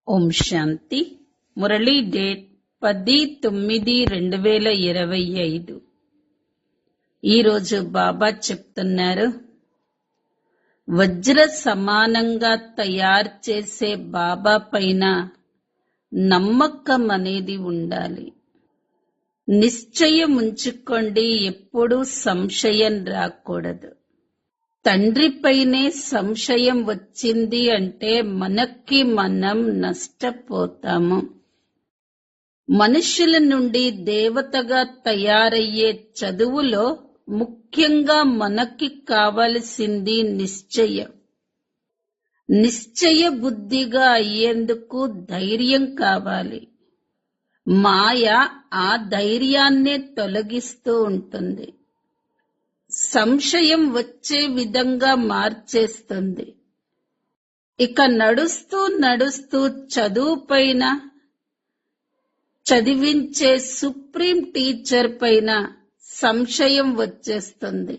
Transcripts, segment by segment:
ఓం శాంతి. Murali date 10/9/2025. ఈరోజు బాబా చెప్తున్నారు, వజ్ర సమానంగా తయారు చేసే బాబా పైన నమ్మకం అనేది ఉండాలి. నిశ్చయం ఉంచుకోండి, ఎప్పుడూ సంశయం రాకూడదు. తండ్రిపైనే సంశయం వచ్చింది అంటే మనకి మనం నష్టపోతాము. మనుషుల నుండి దేవతగా తయారయ్యే చదువులో ముఖ్యంగా మనకి కావలసింది నిశ్చయం. నిశ్చయ బుద్ధిగా అయ్యేందుకు ధైర్యం కావాలి. మాయ ఆ ధైర్యాన్నే తొలగిస్తూ ఉంటుంది. సంశయం వచ్చే విధంగా మార్చేస్తుంది. ఇక నడుస్తూ నడుస్తూ చదువు పైన, చదివించే సుప్రీం టీచర్ పైన సంశయం వచ్చేస్తుంది.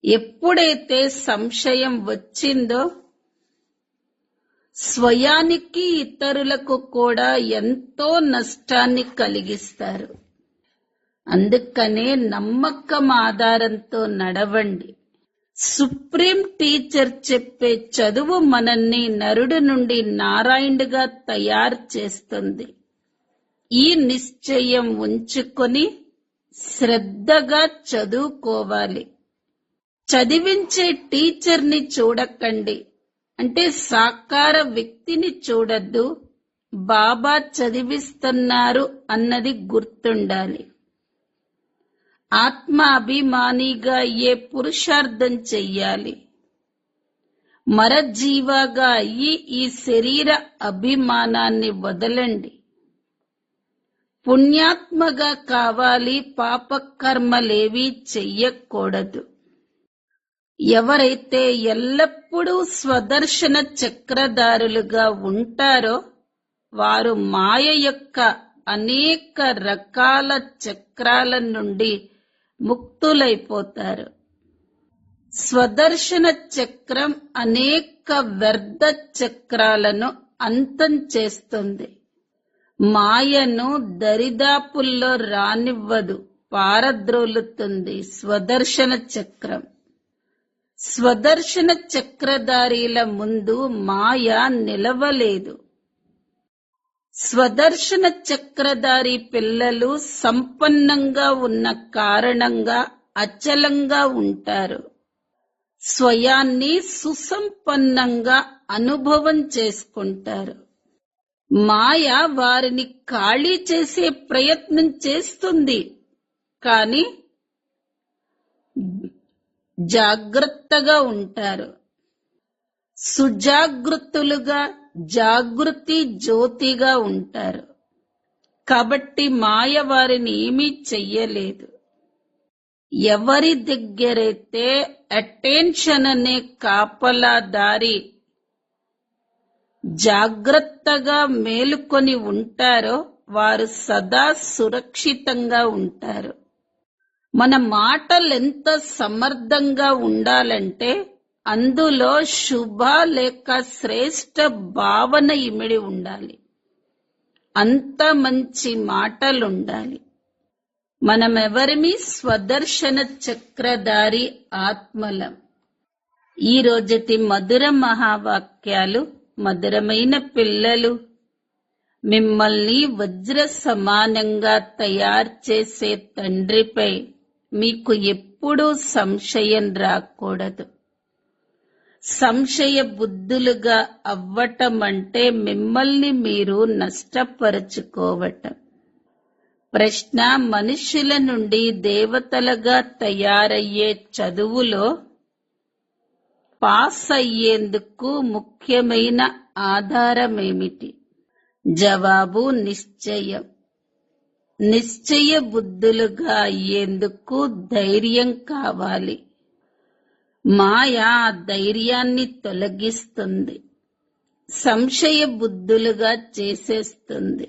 ఎప్పుడైతే సంశయం వచ్చిందో స్వయానికి ఇతరులకు కూడా ఎంతో నష్టాన్ని కలిగిస్తారు. అందుకనే నమ్మకం ఆధారంతో నడవండి. సుప్రీం టీచర్ చెప్పే చదువు మనల్ని నరుడు నుండి నారాయణుడిగా తయారు చేస్తుంది. ఈ నిశ్చయం ఉంచుకొని శ్రద్ధగా చదువుకోవాలి. చదివించే టీచర్ని చూడకండి, అంటే సాకార వ్యక్తిని చూడద్దు. బాబా చదివిస్తున్నారు అన్నది గుర్తుండాలి. ఆత్మ అభిమానిగా అయ్యే పురుషార్థం చెయ్యాలి. మరజీవాగా అయ్యి ఈ శరీర అభిమానాన్ని వదలండి. పుణ్యాత్మగా కావాలి, పాపకర్మలేవీ చెయ్యకూడదు. ఎవరైతే ఎల్లప్పుడూ స్వదర్శన చక్రధారులుగా ఉంటారో వారు మాయ యొక్క అనేక రకాల చక్రాల నుండి ముక్తులైపోతారు. స్వదర్శన చక్రం అనేక వ్యర్థ చక్రాలను అంతం చేస్తుంది. మాయను దరిదాపుల్లో రానివ్వదు, పారద్రోలుతుంది స్వదర్శన చక్రం. స్వదర్శన చక్రధారీల ముందు మాయ నిలవలేదు. స్వదర్శన చక్రధారి పిల్లలు సంపన్నంగా ఉన్న కారణంగా అచలంగా ఉంటారు. స్వయాన్ని సుసంపన్నంగా అనుభవం చేసుకుంటారు. మాయ వారిని ఖాళీ చేసే ప్రయత్నం చేస్తుంది, కానీ జాగ్రత్తగా ఉంటారు. సుజాగృతులుగా, జాగృతి జ్యోతిగా ఉంటారు. కాబట్టి మాయ వారిని ఏమీ చెయ్యలేదు. ఎవరి దగ్గరైతే అటెన్షన్ అనే కాపలాదారి జాగ్రత్తగా మేలుకొని ఉంటారో వారు సదా సురక్షితంగా ఉంటారు. మన మాటలు ఎంత సమర్థంగా ఉండాలంటే అందులో శుభ లేక శ్రేష్ట భావన ఇమిడి ఉండాలి. అంత మంచి మాటలుండాలి. మనమెవరిమి స్వదర్శన చక్రధారి ఆత్మలం. ఈ రోజటి మధుర మహావాక్యాలు. మధురమైన పిల్లలు, మిమ్మల్ని వజ్ర సమానంగా తయారు చేసే తండ్రిపై మీకు ఎప్పుడూ సంశయం రాకూడదు. సంశయ బుద్ధులుగా అవ్వటం అంటే మిమ్మల్ని మీరు నష్టపరుచుకోవటం. ప్రశ్న: మనుషుల నుండి దేవతలుగా తయారయ్యే చదువులో పాస్ అయ్యేందుకు ముఖ్యమైన ఆధారమేమిటి? జవాబు: నిశ్చయం. నిశ్చయ బుద్ధులుగా అయ్యేందుకు ధైర్యం కావాలి. మాయ ఆ ధైర్యాన్ని తొలగిస్తుంది, సంశయ బుద్ధులుగా చేసేస్తుంది.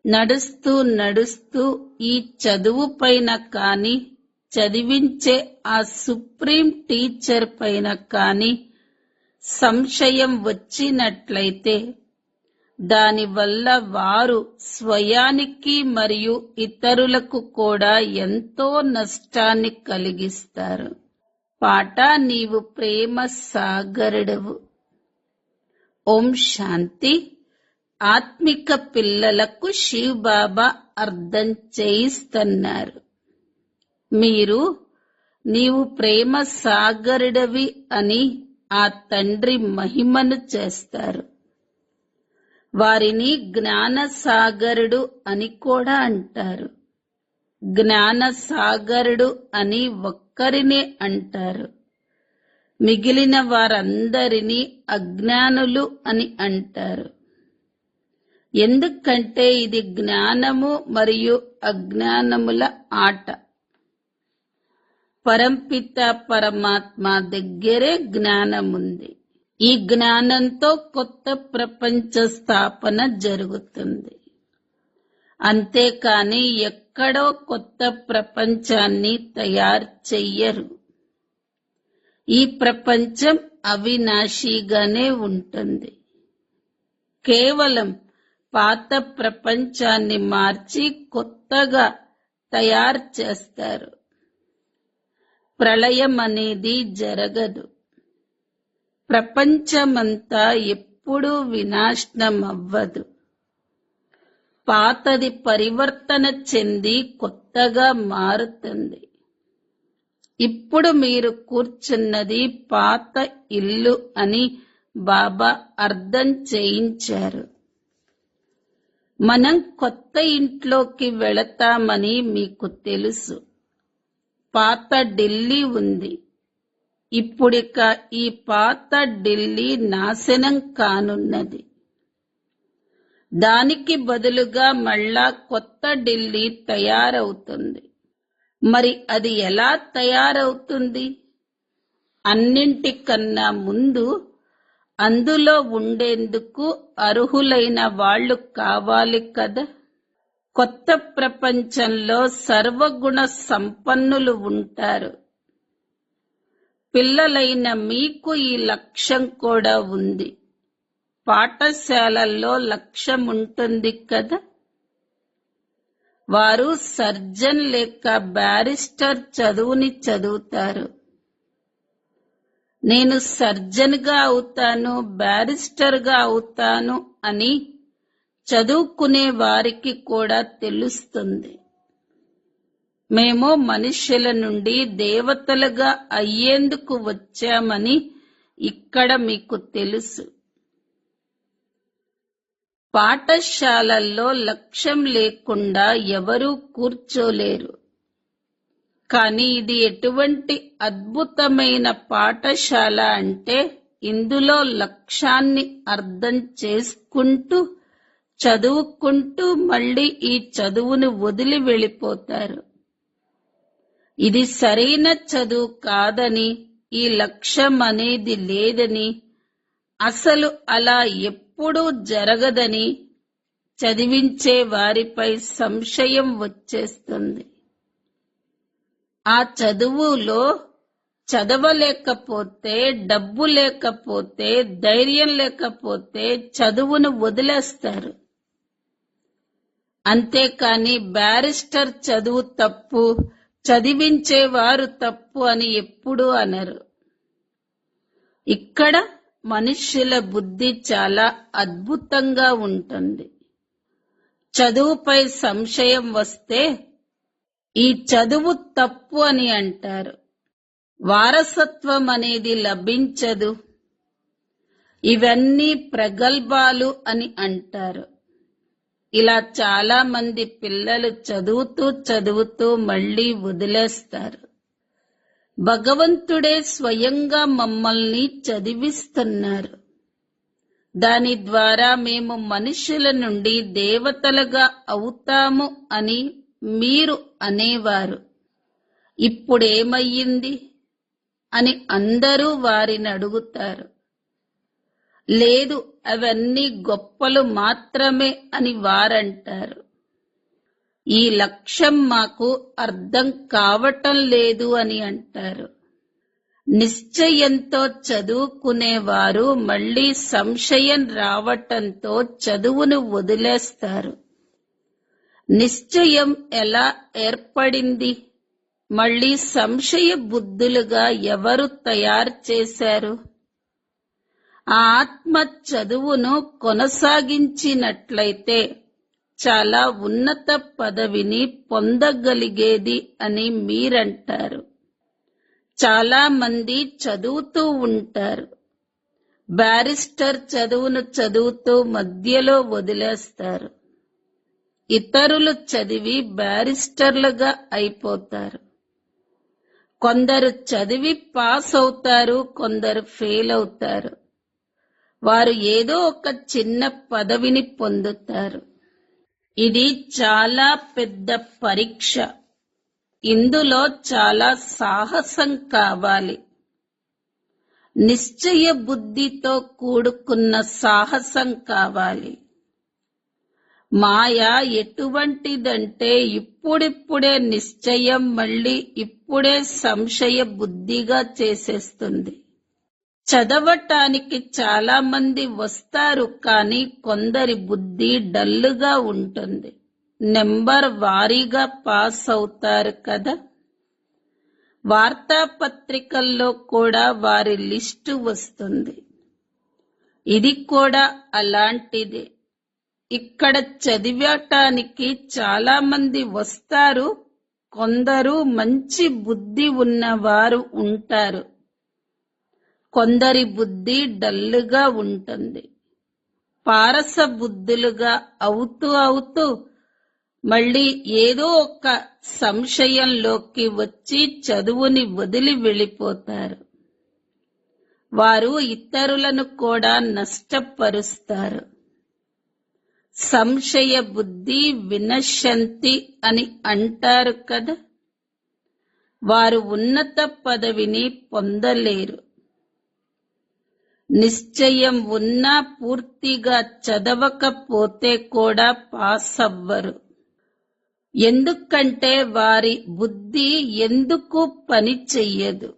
నడుస్తూ నడుస్తూ ఈ చదువు పైన కాని, చదివించే ఆ సుప్రీం టీచర్ పైన కాని సంశయం వచ్చినట్లయితే దానివల్ల వారు స్వయానికి మరియు ఇతరులకు కూడా ఎంతో నష్టాన్ని కలిగిస్తారు. పాట: నీవు ప్రేమ సాగరుడవు. ఓం శాంతి. ఆత్మిక పిల్లలకు శివ్ బాబా అర్థం చేయిస్తున్నారు. నీవు ప్రేమ సాగరుడవి అని ఆ తండ్రి మహిమను చేస్తారు. వారిని జ్ఞాన సాగరుడు అని కూడా అంటారు. జ్ఞాన సాగరుడు అని ఒక్కరినే అంటారు. మిగిలిన వారందరినీ అజ్ఞానులు అని అంటారు. ఎందుకంటే ఇది జ్ఞానము మరియు అజ్ఞానముల ఆట. పరంపిత పరమాత్మ దగ్గరే జ్ఞానముంది. ఈ జ్ఞానంతో కొత్త ప్రపంచ స్థాపన జరుగుతుంది. అంతేకాని ఎక్కడో కొత్త ప్రపంచాన్ని తయారు చెయ్యరు. ఈ ప్రపంచం అవినాశిగానే ఉంటుంది. కేవలం పాత ప్రపంచాన్ని మార్చి కొత్తగా తయారు చేస్తారు. ప్రళయం అనేది జరగదు. ప్రపంచమంతా ఎప్పుడూ వినాశనమవ్వదు. పాతది పరివర్తన చెంది కొత్తగా మారుతుంది. ఇప్పుడు మీరు కూర్చున్నది పాత ఇల్లు అని బాబా అర్థం చేయించారు. మనం కొత్త ఇంట్లోకి వెళతామని మీకు తెలుసు. పాత ఢిల్లీ ఉంది. ఇప్పుడిక ఈ పాత ఢిల్లీ నాశనం కానున్నది. దానికి బదులుగా మళ్ళా కొత్త ఢిల్లీ తయారవుతుంది. మరి అది ఎలా తయారవుతుంది? అన్నింటికన్నా ముందు అందులో ఉండేందుకు అర్హులైన వాళ్ళు కావాలి కదా. కొత్త ప్రపంచంలో సర్వగుణ సంపన్నులు ఉంటారు. పిల్లలైన మీకు ఈ లక్ష్యం కూడా ఉంది. పాఠశాలల్లో లక్ష్యం ఉంటుంది కదా. వారు సర్జన్ లేక బ్యారిస్టర్ చదువుని చదువుతారు. నేను సర్జన్గా అవుతాను, బ్యారిస్టర్గా అవుతాను అని చదువుకునే వారికి కూడా తెలుస్తుంది. మేము మనుష్యుల నుండి దేవతలుగా అయ్యేందుకు వచ్చామని ఇక్కడ మీకు తెలుసు. పాఠశాలల్లో లక్ష్యం లేకుండా ఎవరూ కూర్చోలేరు. కానీ ఇది ఎటువంటి అద్భుతమైన పాఠశాల అంటే ఇందులో లక్ష్యాన్ని అర్థం చేసుకుంటూ చదువుకుంటూ మళ్ళీ ఈ చదువును వదిలి వెళ్ళిపోతారు. ఇది సరైన చదువు కాదని, ఈ లక్ష్యం అనేది లేదని, అసలు అలా ఎప్పుడూ జరగదని చదివించే వారిపై సంశయం వచ్చేస్తుంది. ఆ చదువులో చదవలేకపోతే, డబ్బు లేకపోతే, ధైర్యం లేకపోతే చదువును వదిలేస్తారు. అంతేకాని బ్యారిస్టర్ చదువు తప్పు, చదివించేవారు తప్పు అని ఎప్పుడూ అనరు. ఇక్కడ మనుష్యుల బుద్ధి చాలా అద్భుతంగా ఉంటుంది. చదువుపై సంశయం వస్తే ఈ చదువు తప్పు అని అంటారు. వారసత్వం అనేది లభించదు, ఇవన్నీ ప్రగల్భాలు అని అంటారు. ఇలా చాలా మంది పిల్లలు చదువుతూ మళ్ళీ వదిలేస్తారు. భగవంతుడే స్వయంగా మమ్మల్ని చదివిస్తున్నారు. దాని ద్వారా మేము మనుషుల నుండి దేవతలుగా అవుతాము అని మీరు అనేవారు. ఇప్పుడేమయ్యింది అని అందరూ వారిని అడుగుతారు. లేదు, అవన్నీ గొప్పలు మాత్రమే అని వారంటారు. ఈ లక్ష్యం మాకు అర్థం కావటం లేదు అని అంటారు. నిశ్చయంతో చదువుకునేవారు మళ్ళీ సంశయం రావటంతో చదువును వదిలేస్తారు. నిశ్చయం ఎలా ఏర్పడింది? మళ్ళీ సంశయ బుద్ధులుగా ఎవరు తయారు చేశారు? ఆ ఆత్మ చదువును కొనసాగించినట్లయితే చాలా ఉన్నత పదవిని పొందగలిగేది అని మీరంటారు. చాలా మంది చదువుతూ ఉంటారు. బ్యారిస్టర్ చదువును చదువుతూ మధ్యలో వదిలేస్తారు. ఇతరులు చదివి బ్యారిస్టర్లుగా అయిపోతారు. కొందరు చదివి పాస్ అవుతారు, కొందరు ఫెయిల్ అవుతారు. వారు ఏదో ఒక చిన్న పదవిని పొందుతారు. ఇది చాలా పెద్ద పరీక్ష. ఇందులో చాలా సాహసం కావాలి. నిశ్చయ బుద్ధితో కూడుకున్న సాహసం కావాలి. మాయ ఎటువంటిదంటే ఇప్పుడిప్పుడే నిశ్చయం మళ్ళీ ఇప్పుడే సంశయ బుద్ధిగా చేసేస్తుంది. చదవటానికి చాలా మంది వస్తారు, కానీ కొందరి బుద్ధి డల్లుగా ఉంటుంది. నెంబర్ వారీగా పాస్ అవుతారు కదా. వార్తాపత్రికల్లో కూడా వారి లిస్టు వస్తుంది. ఇది కూడా అలాంటిదే. ఇక్కడ చదివటానికి చాలా మంది వస్తారు. కొందరు మంచి బుద్ధి ఉన్నవారు ఉంటారు. కొందరి బుద్ధి డల్లుగా ఉంటుంది. పారస బుద్ధులుగా అవుతూ మళ్ళీ ఏదో ఒక సంశయంలోకి వచ్చి చదువుని వదిలి వెళ్ళిపోతారు. వారు ఇతరులను కూడా నష్టపరుస్తారు. సంశయ బుద్ధి వినశంతి అని అంటారు కదా. వారు ఉన్నత పదవిని పొందలేరు. నిశ్చయం ఉన్నా పూర్తిగా చదవకపోతే కూడా పాస్ అవ్వరు. ఎందుకంటే వారి బుద్ధి ఎందుకు పని చెయ్యదు.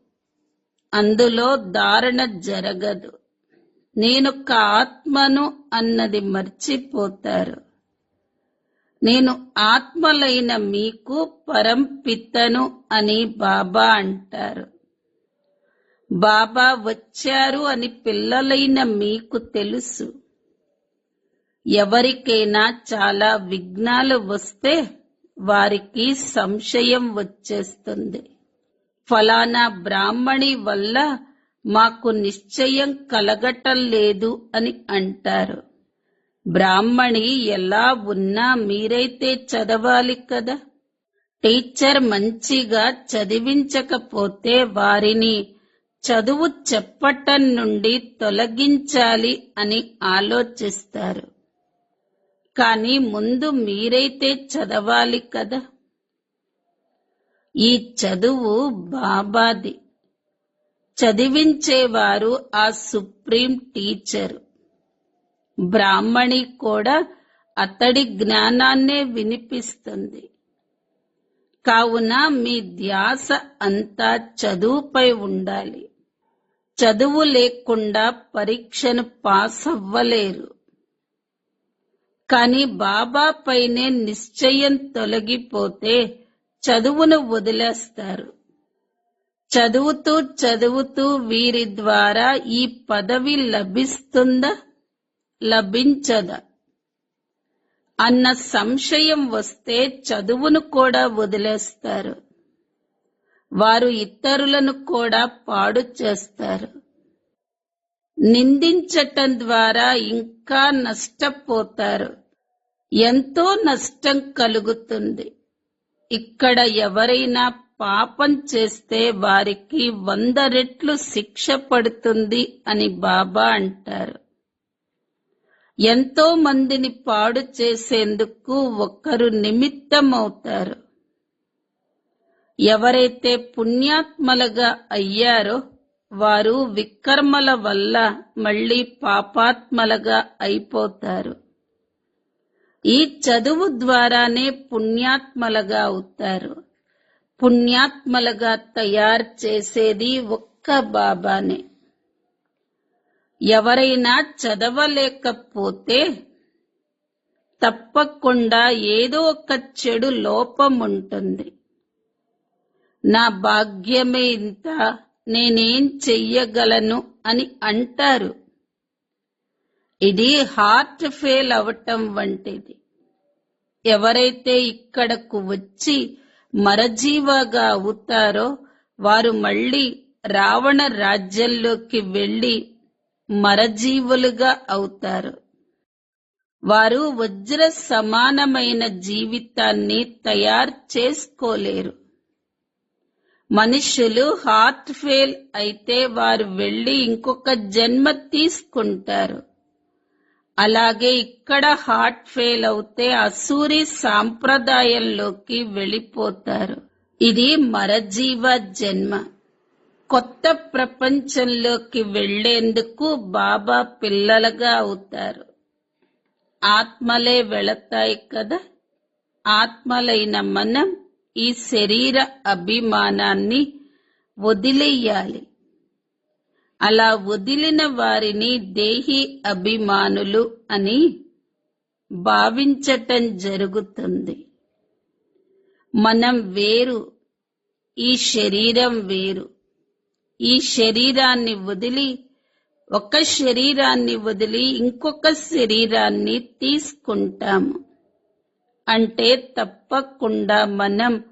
అందులో ధారణ జరగదు. నేనొక ఆత్మను అన్నది మర్చిపోతారు. నేను ఆత్మలైన మీకు పరంపితను అని బాబా అంటారు. బాబా వచ్చారు అని పిల్లలైన మీకు తెలుసు. ఎవరికైనా చాలా విఘ్నాలు వస్తే వారికి సంశయం వచ్చేస్తుంది. ఫలానా బ్రాహ్మణి వల్ల మాకు నిశ్చయం కలగటం లేదు అని అంటారు. బ్రాహ్మణి ఎలా ఉన్నా మీరైతే చదవాలి కదా. టీచర్ మంచిగా చదివించకపోతే వారిని చదువు చెప్పటం నుండి తొలగించాలి అని ఆలోచిస్తారు. కానీ ముందు మీరైతే చదవాలి కదా. ఈ చదువు బాబాది. చదివించేవారు ఆ సుప్రీం టీచరు. బ్రాహ్మణి కూడా అతడి జ్ఞానాన్నే వినిపిస్తుంది. కావున మీ ధ్యాస అంతా చదువుపై ఉండాలి. చదువు లేకుండా పరీక్షను పాస్ అవ్వలేరు. కానీ బాబా పైనే నిశ్చయం తొలగిపోతే చదువును వదిలేస్తారు. చదువుతూ వీరి ద్వారా ఈ పదవి లభిస్తుందా, లభించదా అన్న సంశయం వస్తే చదువును కూడా వదిలేస్తారు. వారు ఇతరులను కూడా పాడు చేస్తారు. నిందించటం ద్వారా ఇంకా నష్టపోతారు. ఎంతో నష్టం కలుగుతుంది. ఇక్కడ ఎవరైనా పాపం చేస్తే వారికి 100 రెట్లు శిక్ష పడుతుంది అని బాబా అంటారు. ఎంతో మందిని పాడు చేసేందుకు ఒకరు నిమిత్తమవుతారు. ఎవరైతే పుణ్యాత్మలుగా అయ్యారో వారు వికర్మల వల్ల మళ్ళీ పాపాత్మలుగా అయిపోతారు. ఈ చదువు ద్వారానే పుణ్యాత్మలుగా అవుతారు. పుణ్యాత్మలుగా తయారు చేసేది ఒక్క ఒక్క బాబానే. ఎవరైనా చదవలేకపోతే తప్పకుండా ఏదో ఒక చెడు లోపం ఉంటుంది. నా భాగ్యమే ఇంత, నేనేం చెయ్యగలను అని అంటారు. ఇది హార్ట్ ఫెయిల్ అవటం వంటిది. ఎవరైతే ఇక్కడకు వచ్చి మరజీవగా అవుతారో వారు మళ్ళీ రావణ రాజ్యంలోకి వెళ్లి మరజీవులుగా అవుతారు. వారు వజ్ర సమానమైన జీవితాన్ని తయారు చేసుకోలేరు. మనుషులు హార్ట్ ఫెయిల్ అయితే వారు వెళ్లి ఇంకొక జన్మ తీసుకుంటారు. అలాగే ఇక్కడ హార్ట్ ఫెయిల్ అవుతే అసూరి సాంప్రదాయంలోకి వెళ్ళిపోతారు. ఇది మరజీవ జన్మ. కొత్త ప్రపంచంలోకి వెళ్లేందుకు బాబా పిల్లలుగా అవుతారు. ఆత్మలే వెళతాయి కదా. ఆత్మలైన మనం ఈ శరీర అభిమానాన్ని వదిలేయాలి. అలా వదిలిన వారిని దేహి అభిమానులు అని భావించటం జరుగుతుంది. మనం వేరు, ఈ శరీరం వేరు. ఈ శరీరాన్ని వదిలి ఒక శరీరాన్ని వదిలి ఇంకొక శరీరాన్ని తీసుకుంటాము. అంటే తప్పకుండా మనం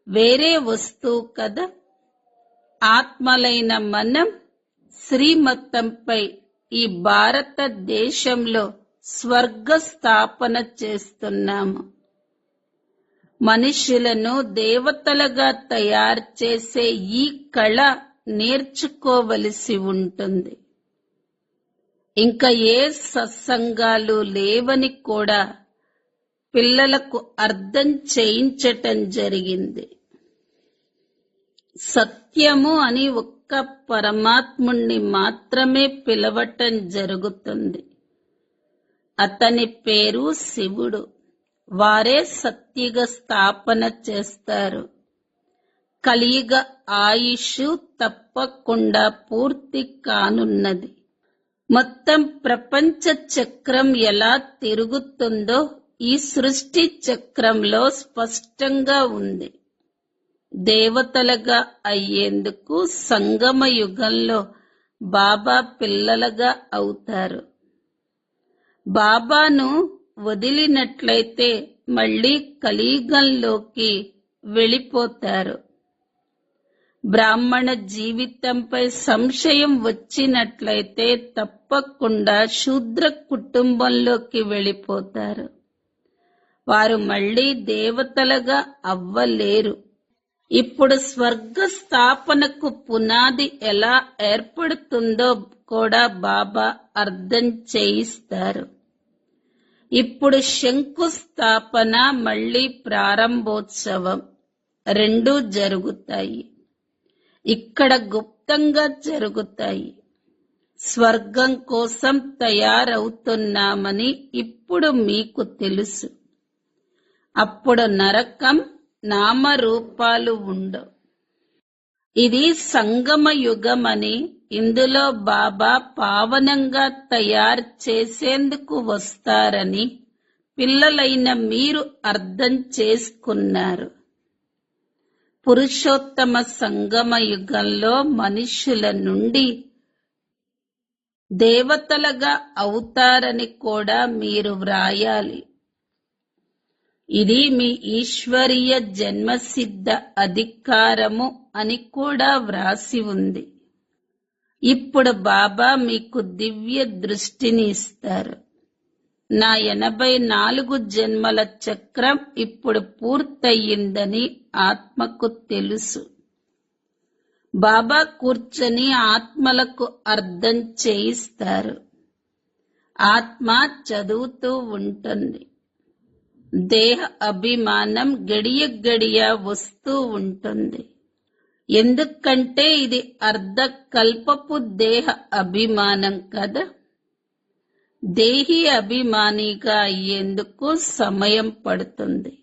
వేరే వస్తువు కదా. ఆత్మలైన మనం శ్రీమతంపై ఈ భారతదేశంలో స్వర్గ స్థాపన చేస్తున్నాము. మనుషులను దేవతలుగా తయారు చేసే ఈ కళ నేర్చుకోవలసి ఉంటుంది. ఇంకా ఏ సత్సంగాలు లేవని కూడా పిల్లలకు అర్థం చేయించటం జరిగింది. సత్యము అని ఒక్క పరమాత్ముణ్ణి మాత్రమే పిలవటం జరుగుతుంది. అతని పేరు శివుడు. వారే సత్యుగ స్థాపన చేస్తారు. కలియుగ ఆయుష్ తప్పకుండా పూర్తి కానున్నది. మొత్తం ప్రపంచ చక్రం ఎలా తిరుగుతుందో ఈ సృష్టి చక్రంలో స్పష్టంగా ఉంది. దేవతలుగా అయ్యేందుకు సంగమ యుగంలో బాబా పిల్లలుగా అవుతారు. బాబాను వదిలినట్లయితే మళ్ళీ కలియుగంలోకి వెళ్ళిపోతారు. బ్రాహ్మణ జీవితంపై సంశయం వచ్చినట్లయితే తప్పకుండా శూద్ర కుటుంబంలోకి వెళ్ళిపోతారు. వారు మళ్ళీ దేవతలుగా అవ్వలేరు. ఇప్పుడు స్వర్గ స్థాపనకు పునాది ఎలా ఏర్పడుతుందో కూడా బాబా అర్థం చేయిస్తారు. ఇప్పుడు శంకుస్థాపన మళ్ళీ ప్రారంభోత్సవం రెండూ జరుగుతాయి. ఇక్కడ గుప్తంగా జరుగుతాయి. స్వర్గం కోసం తయారవుతున్నామని ఇప్పుడు మీకు తెలుసు. అప్పుడు నరకం నామరూపాలు ఉండవు. ఇది సంగమ యుగమని, ఇందులో బాబా పావనంగా తయారు చేసేందుకు వస్తారని పిల్లలైన మీరు అర్థం చేసుకున్నారు. పురుషోత్తమ సంగమ యుగంలో మనుష్యుల నుండి దేవతలుగా అవుతారని కూడా మీరు వ్రాయాలి. ఇది మీ ఈశ్వరీయ జన్మసిద్ధ అధికారము అని కూడా వ్రాసి ఉంది. ఇప్పుడు బాబా మీకు దివ్య దృష్టిని ఇస్తారు. నా 84 జన్మల చక్రం ఇప్పుడు పూర్తయిందని ఆత్మకు తెలుసు. బాబా కూర్చొని ఆత్మలకు అర్థం చేయిస్తారు. ఆత్మ చదువుతూ ఉంటుంది. దేహ అభిమానం గడియ గడియ వస్తూ ఉంటుంది. ఎందుకంటే ఇది అర్ధకల్పపు దేహ అభిమానం కదా. దేహి అభిమానిగా అయ్యేందుకు సమయం పడుతుంది.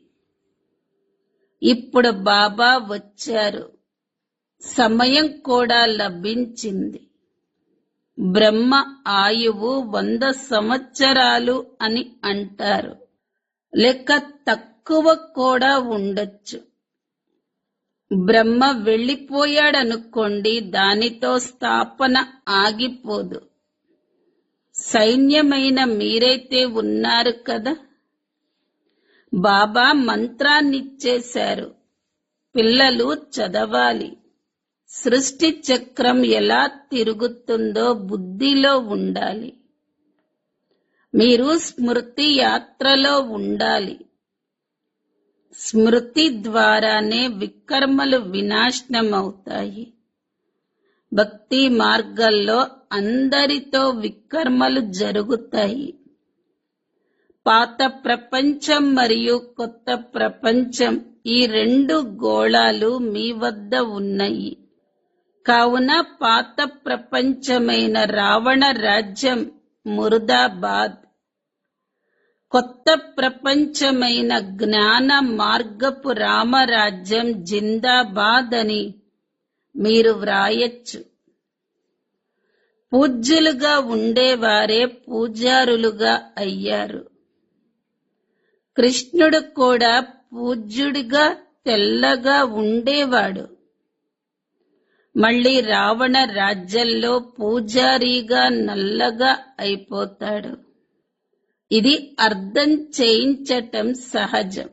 ఇప్పుడు బాబా వచ్చారు. సమయం కూడా లభించింది. బ్రహ్మ ఆయువు 100 సంవత్సరాలు అని అంటారు, లేక తక్కువ కూడా ఉండొచ్చు. బ్రహ్మ వెళ్ళిపోయాడనుకోండి, దానితో స్థాపన ఆగిపోదు. సైన్యమైన మీరైతే ఉన్నారు కదా. బాబా మంత్రాన్నిచ్చేశారు, పిల్లలు చదవాలి. సృష్టి చక్రం ఎలా తిరుగుతుందో బుద్ధిలో ఉండాలి. మీరు స్మృతి యాత్రలో ఉండాలి. స్మృతి ద్వారానే వికర్మలు వినాశనమవుతాయి. భక్తి మార్గంలో అందరితో వికర్మలు జరుగుతాయి. పాత ప్రపంచం మరియు కొత్త ప్రపంచం, ఈ 2 గోళాలు మీ వద్ద ఉన్నాయి. కావున పాత ప్రపంచమైన రావణ రాజ్యం ముర్దాబాద్, కొత్త ప్రపంచమైన జ్ఞాన మార్గపు రామరాజ్యం జిందాబాద్ అని మీరు వ్రాయచ్చు. పూజ్యులుగా ఉండేవారే పూజారులుగా అయ్యారు. కృష్ణుడు కూడా పూజ్యుడిగా తెల్లగా ఉండేవాడు. మళ్ళీ రావణ రాజ్యంలో పూజారిగా నల్లగా అయిపోతాడు. ఇది అర్థం చేయించటం సహజం.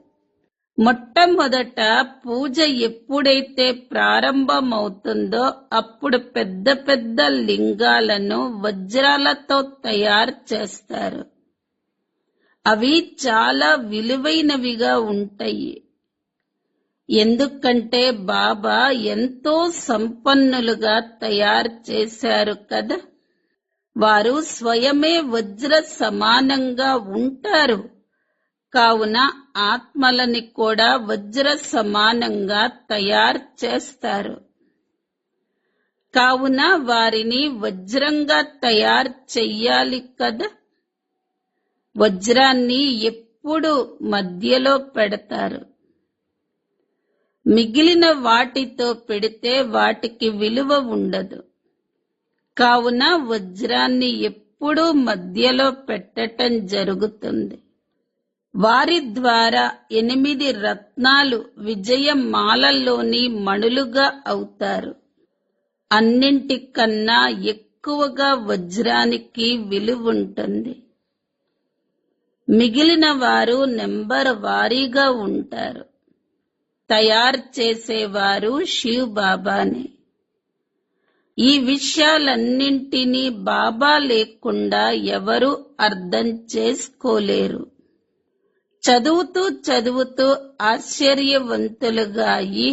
మొట్టమొదట పూజ ఎప్పుడైతే ప్రారంభమవుతుందో అప్పుడు పెద్ద పెద్ద లింగాలను వజ్రాలతో తయారు చేస్తారు. అవి చాలా విలువైనవిగా ఉంటాయి. ఎందుకంటే బాబా ఎంతో సంపన్నులుగా తయారు చేశారు కదా. వారు స్వయమే వజ్ర సమానంగా ఉంటారు. కావున ఆత్మలని కూడా వజ్ర సమానంగా తయారు చేస్తారు. కావున వారిని వజ్రంగా తయారు చెయ్యాలి కదా. వజ్రాన్ని ఎప్పుడు మధ్యలో పెడతారు. మిగిలిన వాటితో పెడితే వాటికి విలువ ఉండదు. కావున వజ్రాన్ని ఎప్పుడూ మధ్యలో పెట్టటం జరుగుతుంది. వారి ద్వారా 8 రత్నాలు విజయమాలలోని మణులుగా అవుతారు. అన్నింటికన్నా ఎక్కువగా వజ్రానికి విలువుంటుంది. మిగిలిన వారు నెంబర్ వారీగా ఉంటారు. తయారు చేసేవారు శివ్ బాబానే. ఈ విషయాలన్నింటినీ బాబా లేకుండా ఎవరు అర్థం చేసుకోలేరు. చదువుతూ చదువుతూ ఆశ్చర్యవంతులుగా అయి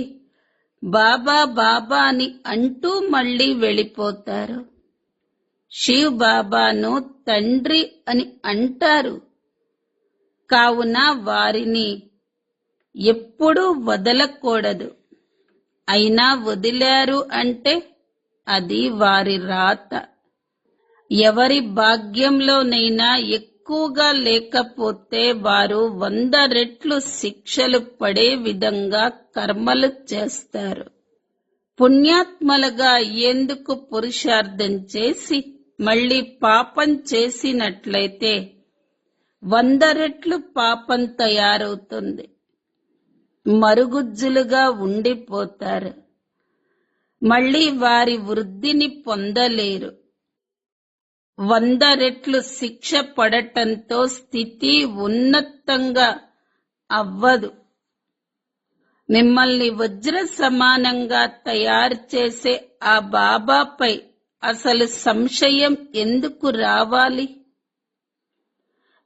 బాబా బాబా అని అంటూ మళ్ళీ వెళ్ళిపోతారు. శివ్ బాబాను తండ్రి అని అంటారు. కావున వారిని ఎప్పుడూ వదలకూడదు. అయినా వదిలారు అంటే అది వారి రాత. ఎవరి భాగ్యంలోనైనా ఎక్కువగా లేకపోతే వారు 100 రెట్లు శిక్షలు పడే విధంగా కర్మలు చేస్తారు. పుణ్యాత్మలుగా అయ్యేందుకు పురుషార్థం చేసి మళ్ళీ పాపం చేసినట్లయితే 100 రెట్లు పాపం తయారవుతుంది. మరుగుజ్జులుగా ఉండిపోతారు. మళ్ళీ వారి వృద్ధిని పొందలేరు. 100 రెట్లు శిక్ష పడటంతో స్థితి ఉన్నతంగా అవ్వదు. మిమ్మల్ని వజ్ర సమానంగా తయారు చేసే ఆ బాబాపై అసలు సంశయం ఎందుకు రావాలి?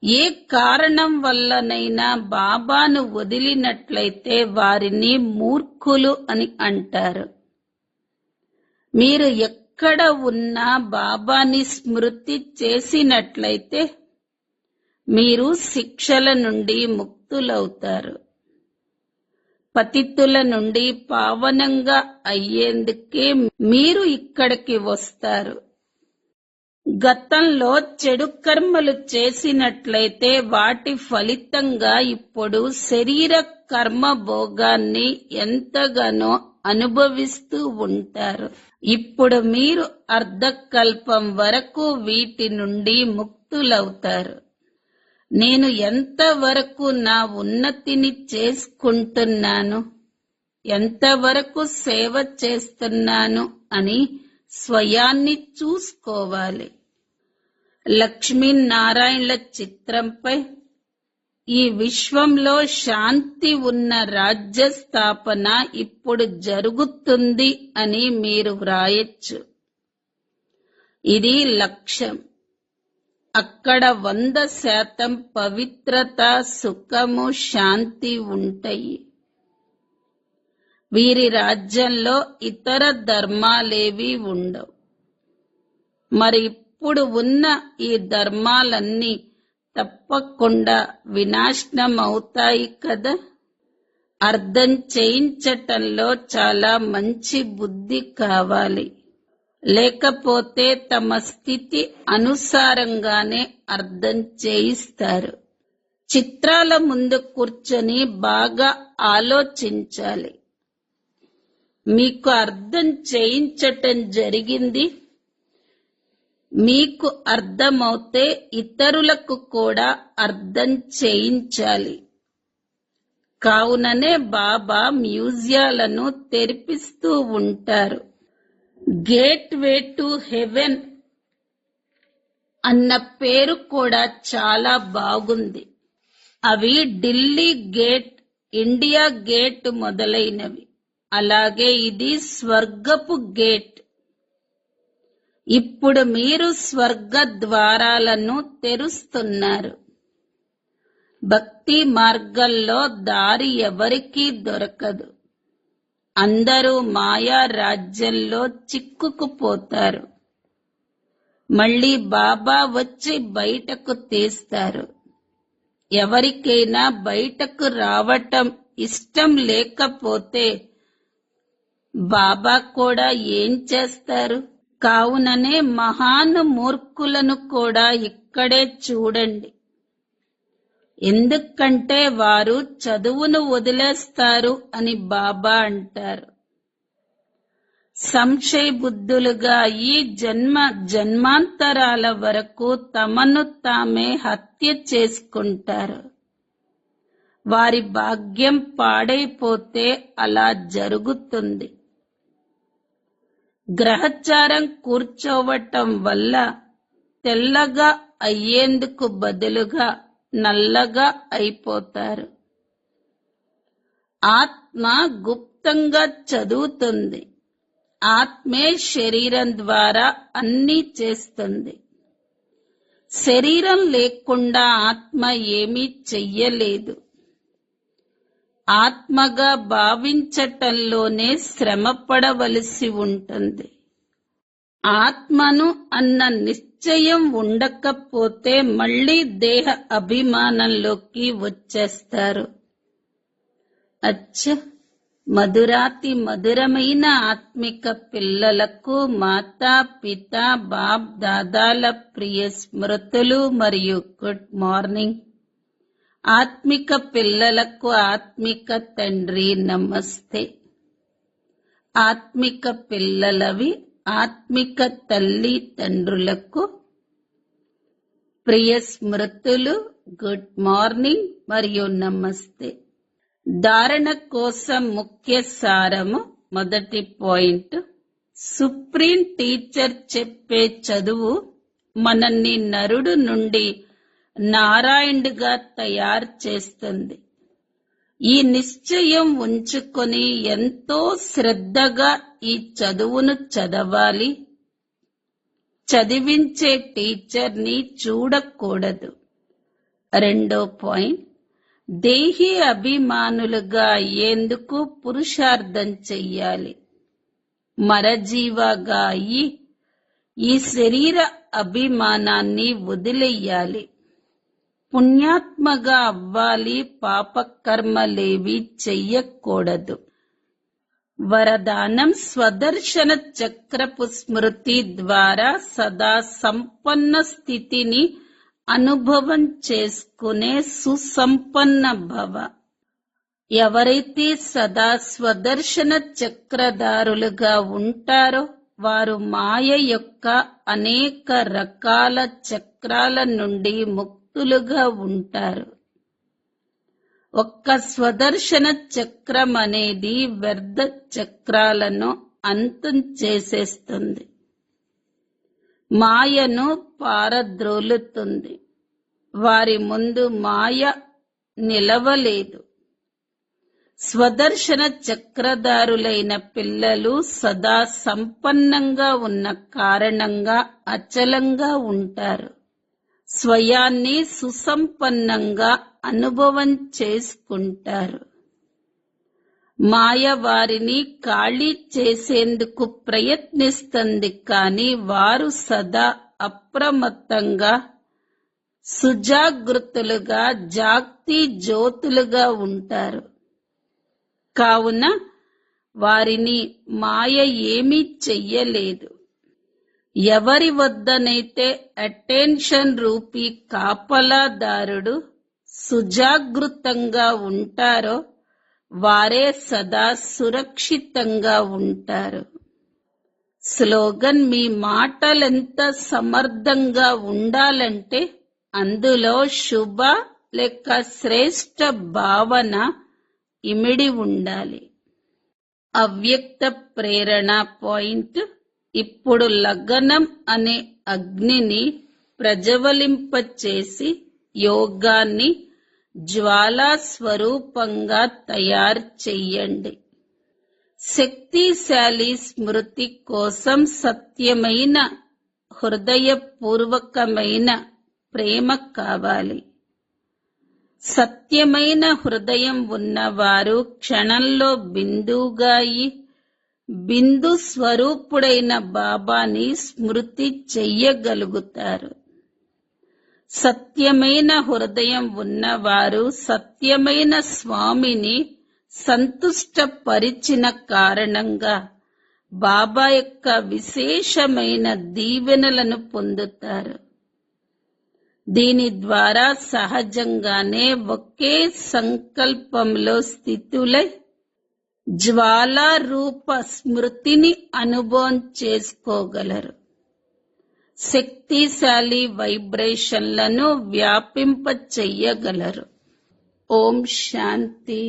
ఏ కారణం వల్లనైనా బాబాను వదిలినట్లయితే వారిని మూర్ఖులు అని అంటారు. మీరు ఎక్కడ ఉన్నా బాబాని స్మృతి చేసినట్లయితే మీరు శిక్షల నుండి ముక్తులవుతారు. పతితుల నుండి పావనంగా అయ్యేందుకే మీరు ఇక్కడికి వస్తారు. గతంలో చెడు కర్మలు చేసినట్లయితే వాటి ఫలితంగా ఇప్పుడు శరీర కర్మ భోగాన్ని ఎంతగానో అనుభవిస్తూ ఉంటారు. ఇప్పుడు మీరు అర్ధకల్పం వరకు వీటి నుండి ముక్తులవుతారు. నేను ఎంతవరకు నా ఉన్నతిని చేసుకుంటున్నాను, ఎంతవరకు సేవ చేస్తున్నాను అని స్వయాన్ని చూసుకోవాలి. లక్ష్మీనారాయణల చిత్రంపై ఈ విశ్వంలో శాంతి ఉన్న రాజ్య స్థాపన ఇప్పుడు జరుగుతుంది అని మీరు వ్రాయొచ్చు. ఇది లక్ష్యం. అక్కడ 100% పవిత్రత, సుఖము, శాంతి ఉంటాయి. వీరి రాజ్యంలో ఇతర ధర్మాలేవి ఉండవు. మరి ఇప్పుడు ఉన్న ఈ ధర్మాలన్నీ తప్పకుండా వినాశనం అవుతాయి కదా. అర్థం చేయించటంలో చాలా మంచి బుద్ధి కావాలి. లేకపోతే తమ స్థితి అనుసారంగానే అర్థం చేయిస్తారు. చిత్రాల ముందు కూర్చొని బాగా ఆలోచించాలి. మీకు అర్థం చేయించటం జరిగింది. మీకు అర్థమవుతే ఇతరులకు కూడా అర్థం చేయించాలి. కావుననే బాబా మ్యూజియాలను తెరిపిస్తూ ఉంటారు. గేట్ వే టు హెవెన్ అన్న పేరు కూడా చాలా బాగుంది. అవి ఢిల్లీ గేట్, ఇండియా గేట్ మొదలైనవి. అలాగే ఇది స్వర్గపు గేట్. ఇప్పుడు మీరు స్వర్గ ద్వారాలను తెరుస్తున్నారు. భక్తి మార్గంలో దారి ఎవరికీ దొరకదు. అందరూ మాయా రాజ్యంలో చిక్కుకుపోతారు. మళ్ళీ బాబా వచ్చి బయటకు తీస్తారు. ఎవరికైనా బయటకు రావటం ఇష్టం లేకపోతే బాబా కూడా ఏం చేస్తారు? కావుననే మహాన్ మూర్ఖులను కూడా ఇక్కడే చూడండి. ఎందుకంటే వారు చదువును వదిలేస్తారు అని బాబా అంటారు. సంశయ బుద్ధులుగా ఈ జన్మాంతరాల వరకు తమను తామే హత్య చేసుకుంటారు. వారి భాగ్యం పాడైపోతే అలా జరుగుతుంది. గ్రహచారం కూర్చోవటం వల్ల తెల్లగా అయ్యేందుకు బదులుగా నల్లగా అయిపోతారు. ఆత్మ గుప్తంగా చదువుతుంది. ఆత్మే శరీరం ద్వారా అన్నీ చేస్తుంది. శరీరం లేకుండా ఆత్మ ఏమీ చెయ్యలేదు. ఆత్మగా భావించటంలోనే శ్రమపడవలసి ఉంటుంది. ఆత్మను అన్న నిశ్చయం ఉండకపోతే మళ్ళీ దేహ అభిమానంలోకి వచ్చేస్తారు. మధురాతి మధురమైన ఆత్మిక పిల్లలకు మాతా పిత బాప్ దాదాల ప్రియ స్మృతులు మరియు గుడ్ మార్నింగ్. ఆత్మిక పిల్లలకు ఆత్మిక తండ్రి నమస్తే. ఆత్మిక పిల్లలవి ఆత్మిక తల్లి తండ్రులకు ప్రియ స్మృతులు, గుడ్ మార్నింగ్ మరియు నమస్తే. ధారణ కోసం ముఖ్య సారము. మొదటి పాయింట్, సుప్రీం టీచర్ చెప్పే చదువు మనల్ని నరుడు నుండి నారాయణుడిగా తయారు చేస్తుంది. ఈ నిశ్చయం ఉంచుకొని ఎంతో శ్రద్ధగా ఈ చదువును చదవాలి. చదివించే టీచర్ని చూడకూడదు. రెండో పాయింట్, దేహి అభిమానులుగా అయ్యేందుకు పురుషార్థం చెయ్యాలి. మరజీవాగా అయ్యి ఈ శరీర అభిమానాన్ని వదిలేయాలి. పుణ్యాత్మగా అవ్వాలి. పాపకర్మలేవి చెయ్యకూడదు. వరదానం స్వదర్శన చక్రపు స్మృతి ద్వారా సదా సంపన్న స్థితిని అనుభవం చేసుకునే సుసంపన్న భవ. ఎవరైతే సదా స్వదర్శన చక్రధారులుగా ఉంటారో వారు మాయ యొక్క అనేక రకాల చక్రాల నుండి ముక్తులుగా ఉంటారు. ఒక్క స్వదర్శన చక్రం అనేది వ్యర్థ చక్రాలను అంతం చేసేస్తుంది, మాయను పారద్రోలుతుంది. వారి ముందు మాయ నిలవలేదు. స్వదర్శన చక్రధారులైన పిల్లలు సదా సంపన్నంగా ఉన్న కారణంగా అచలంగా ఉంటారు. స్వయాన్ని సుసంపన్నంగా అనుభవం చేసుకుంటారు. మాయ వారిని ఖాళీ చేసేందుకు ప్రయత్నిస్తుంది, కానీ వారు సదా అప్రమత్తంగా సుజాగృతులుగా జాగ్రత్త జ్యోతులుగా ఉంటారు. కావున వారిని మాయ ఏమీ చెయ్యలేదు. ఎవరి వద్దనైతే అటెన్షన్ రూపీ కాపలాదారుడు సుజాగృతంగా ఉంటారో వారే సదా సురక్షితంగా ఉంటారు. స్లోగన్: మీ మాటలెంత సమర్థంగా ఉండాలంటే అందులో శుభ లేక శ్రేష్ఠ భావన ఇమిడి ఉండాలి. అవ్యక్త ప్రేరణ పాయింట్: ఇప్పుడు లగ్నం అనే అగ్నిని ప్రజ్వలింపచేసి యోగాన్ని జ్వాలా స్వరూపంగా తయారు చెయ్యండి. శక్తిశాలి స్మృతి కోసం సత్యమైన హృదయపూర్వకమైన ప్రేమ కావాలి. సత్యమైన హృదయం ఉన్నవారు క్షణంలో బిందువుగా అయి బిందు స్వరూపుడైన బాబాని స్మృతి చెయ్యగలుగుతారు. సత్యమైన హృదయం ఉన్నవారు సత్యమైన స్వామిని సంతుష్టపరిచిన కారణంగా బాబా యొక్క విశేషమైన దీవెనలను పొందుతారు. దీని ద్వారా సహజంగానే ఒకే సంకల్పంలో స్థితులై జ్వాలారూప స్మృతిని అనుభవం చేసుకోగలరు. శక్తిశాలి వైబ్రేషన్లను వ్యాపింప చెయ్యగలరు. ఓం శాంతి.